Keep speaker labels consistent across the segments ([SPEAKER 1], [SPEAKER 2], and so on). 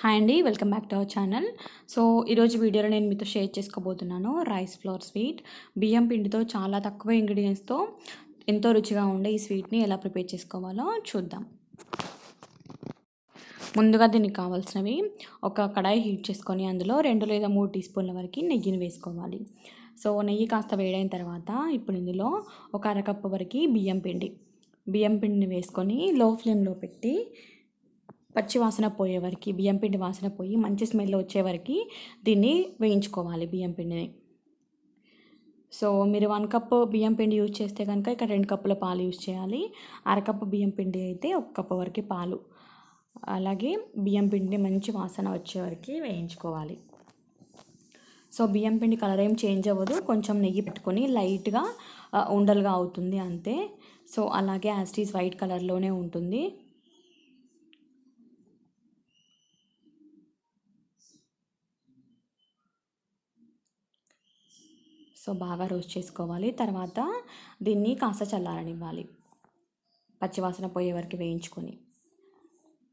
[SPEAKER 1] Hi అండి, welcome back to our channel. So ఈరోజు వీడియోలో నేను మీతో షేర్ చేసుకోబోతున్నాను రైస్ ఫ్లోర్ స్వీట్. బియ్యం పిండితో చాలా తక్కువ ఇంగ్రీడియంట్స్తో ఎంతో రుచిగా ఉండే ఈ స్వీట్ని ఎలా ప్రిపేర్ చేసుకోవాలో చూద్దాం. ముందుగా దీనికి కావాల్సినవి ఒక కడాయి హీట్ చేసుకొని అందులో 2 లేదా 3 టీ స్పూన్ల వరకు నెయ్యిని వేసుకోవాలి. సో నెయ్యి కాస్త వేడైన తర్వాత ఇప్పుడు ఇందులో ఒక అరకప్పు వరకు బియ్యం పిండిని వేసుకొని లో ఫ్లేమ్లో పెట్టి పచ్చి వాసన పోయే వరకు, బియ్యం పిండి వాసన పోయి మంచి స్మెల్ వచ్చే వరకు దీన్ని వేయించుకోవాలి బియ్యం పిండిని. సో మీరు 1 కప్పు బియ్యం పిండి యూజ్ చేస్తే కనుక ఇక్కడ 2 కప్పుల పాలు యూజ్ చేయాలి. అరకప్పు బియ్యం పిండి అయితే 1 కప్పు వరకు పాలు. అలాగే బియ్యం పిండిని మంచి వాసన వచ్చే వరకు వేయించుకోవాలి. సో బియ్యం పిండి కలర్ ఏం చేంజ్ అవ్వదు, కొంచెం నెయ్యి పెట్టుకొని లైట్గా ఉండలుగా అవుతుంది అంతే. సో అలాగే యాజ్ ఇట్ ఈజ్ వైట్ కలర్లోనే ఉంటుంది. సో బాగా రోస్ట్ చేసుకోవాలి. తర్వాత దీన్ని కాస్త చల్లారనివ్వాలి. పచ్చివాసన పోయే వరకు వేయించుకొని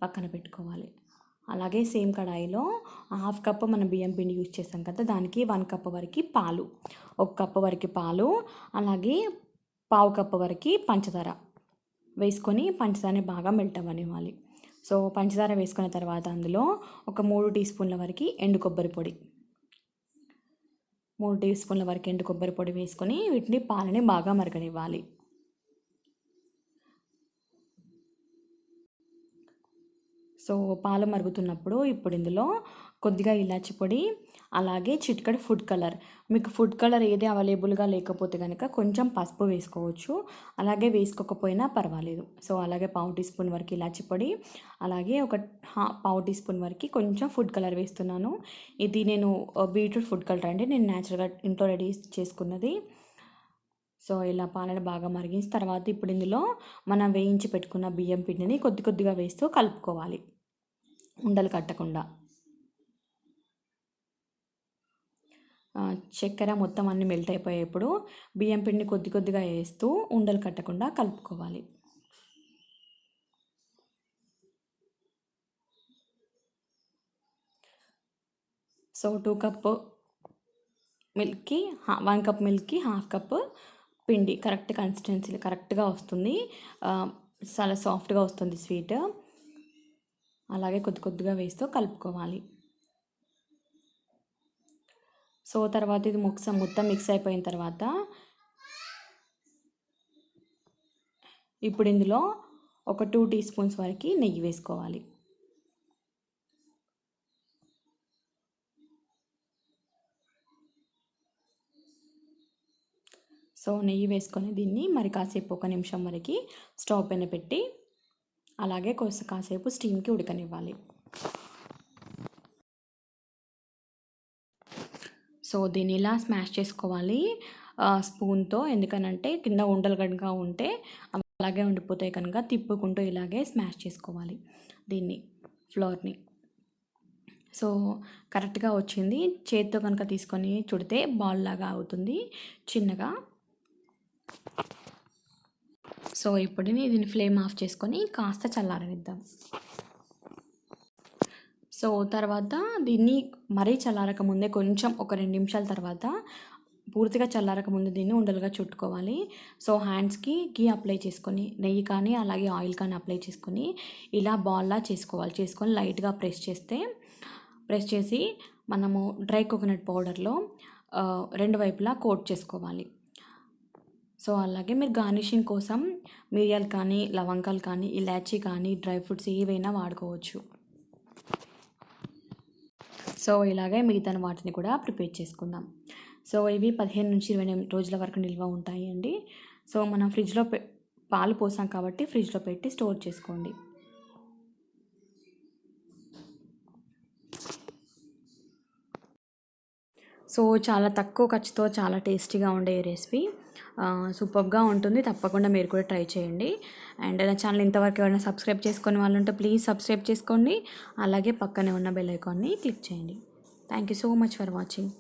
[SPEAKER 1] పక్కన పెట్టుకోవాలి. అలాగే సేమ్ కడాయిలో 1/2 కప్పు మనం బియ్యం పిండి యూజ్ చేస్తాం కదా, దానికి 1 కప్పు వరకు పాలు, 1 కప్పు వరకు పాలు, అలాగే 1/2 కప్పు వరకు పంచదార వేసుకొని పంచదారని బాగా మెల్ట్ అవ్వనివ్వాలి. సో పంచదార వేసుకున్న తర్వాత అందులో ఒక 3 టీ స్పూన్ల వరకు ఎండు కొబ్బరి పొడి, 3 టీ స్పూన్ల వరకు ఎండు కొబ్బరి పొడి వేసుకొని వీటిని పాలని బాగా మరగనివ్వాలి. సో పాలు మరుగుతున్నప్పుడు ఇప్పుడు ఇందులో కొద్దిగా ఇలాచి పొడి, అలాగే చిటికెడు ఫుడ్ కలర్. మీకు ఫుడ్ కలర్ ఏది అవైలబుల్గా లేకపోతే కనుక కొంచెం పసుపు వేసుకోవచ్చు, అలాగే వేసుకోకపోయినా పర్వాలేదు. సో అలాగే 1/2 టీ స్పూన్ వరకు ఇలాచి పొడి, అలాగే ఒక 1/2 టీ స్పూన్ వరకు కొంచెం ఫుడ్ కలర్ వేస్తున్నాను. ఇది నేను బీట్రూట్ ఫుడ్ కలర్ అండి, నేను న్యాచురల్గా ఇంట్లో రెడీ చేసుకున్నది. సో ఇలా పాలను బాగా మరిగించిన తర్వాత ఇప్పుడు ఇందులో మనం వేయించి పెట్టుకున్న బియ్యం పిండిని కొద్ది కొద్దిగా వేస్తూ కలుపుకోవాలి, ఉండలు కట్టకుండా. చక్కెర మొత్తం అన్నీ మెల్ట్ అయిపోయేప్పుడు బియ్యం పిండిని కొద్ది కొద్దిగా వేస్తూ ఉండలు కట్టకుండా కలుపుకోవాలి. సో 2 కప్పు మిల్క్కి 1 కప్ మిల్క్కి 1/2 కప్పు పిండి కరెక్ట్ కన్సిస్టెన్సీ కరెక్ట్గా వస్తుంది. చాలా సాఫ్ట్గా వస్తుంది స్వీట్. అలాగే కొద్ది కొద్దిగా వేస్తూ కలుపుకోవాలి. సో తర్వాత ఇది మొత్తం మిక్స్ అయిపోయిన తర్వాత ఇప్పుడు ఇందులో ఒక 2 టీ స్పూన్స్ వరకు నెయ్యి వేసుకోవాలి. సో నెయ్యి వేసుకొని దీన్ని మరి కాసేపు 1 నిమిషం వరకు స్టవ్ పైన పెట్టి అలాగే కాసేపు స్టీమ్కి ఉడకనివ్వాలి. సో దీన్ని ఇలా స్మాష్ చేసుకోవాలి స్పూన్తో, ఎందుకనంటే కింద ఉండలు గడ్డగా ఉంటే అలాగే ఉండిపోతాయి కనుక తిప్పుకుంటూ ఇలాగే స్మాష్ చేసుకోవాలి దీన్ని, ఫ్లోర్ని. సో కరెక్ట్గా వచ్చింది. చేతితో కనుక తీసుకొని చుడితే బాల్ లాగా అవుతుంది చిన్నగా. సో ఇప్పుడు దీన్ని ఫ్లేమ్ ఆఫ్ చేసుకొని కాస్త చల్లారనిద్దాం. సో తర్వాత దీన్ని మరీ చల్లారక ముందే కొంచెం ఒక 2 నిమిషాల తర్వాత పూర్తిగా చల్లారక ముందు దీన్ని ఉండలుగా చుట్టుకోవాలి. సో హ్యాండ్స్కి గీ అప్లై చేసుకొని, నెయ్యి కానీ అలాగే ఆయిల్ కానీ అప్లై చేసుకొని ఇలా బాల్లా చేసుకోవాలి. చేసుకొని లైట్గా ప్రెస్ చేసి మనము డ్రై కోకోనట్ పౌడర్లో 2 వైపులా కోట్ చేసుకోవాలి. సో అలాగే మీరు గార్నిషింగ్ కోసం మిరియాలు కానీ, లవంగాలు కానీ, ఇలాచీ కానీ, డ్రై ఫ్రూట్స్ ఏవైనా వాడుకోవచ్చు. సో ఇలాగే మిగతా వాటిని కూడా ప్రిపేర్ చేసుకుందాం. సో ఇవి 15 నుంచి 20 రోజుల వరకు నిల్వ ఉంటాయి అండి. సో మనం ఫ్రిడ్జ్లో పాలు పోసాం కాబట్టి ఫ్రిడ్జ్లో పెట్టి స్టోర్ చేసుకోండి. సో చాలా తక్కువ ఖర్చుతో చాలా టేస్టీగా ఉండే ఈ రెసిపీ సూపర్గా ఉంటుంది. తప్పకుండా మీరు కూడా ట్రై చేయండి. అండ్ నా ఛానల్ ఇంతవరకు ఎవరైనా సబ్స్క్రైబ్ చేసుకునే వాళ్ళు ఉంటే ప్లీజ్ సబ్స్క్రైబ్ చేసుకోండి. అలాగే పక్కనే ఉన్న బెల్ ఐకాన్ని క్లిక్ చేయండి. Thank you so much for watching.